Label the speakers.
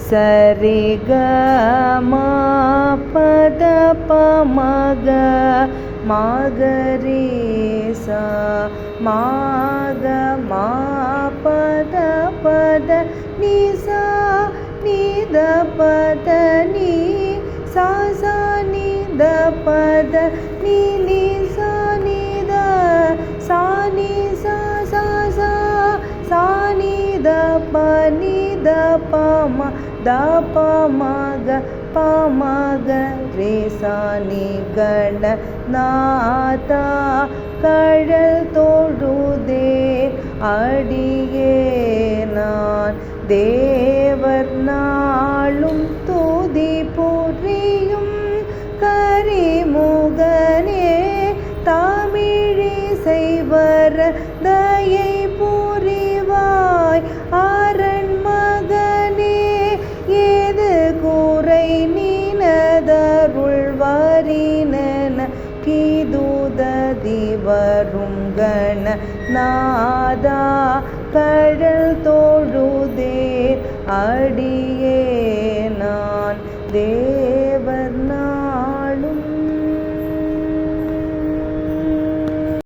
Speaker 1: சரி க ம பத ப மக மகரி சா மாக மா பத பத நி சா நித பத நி சா சா நித பத நி நி சா நித சா நி சா சா சா சா நித ப நித ப ம த ப மக ப மக ரே சா நி கண நாதா கழல் தொழுதே அடியே நான் தேவர் நாளும் துதி புரியும் கரிமுகனே தமிழிசை வர தயை புரிவாய் அரண் மகனே ஏது குறை நினதருள் வரினன கிதுததி வரும் கண நாதா கழல் தொழுதே அடியே நான்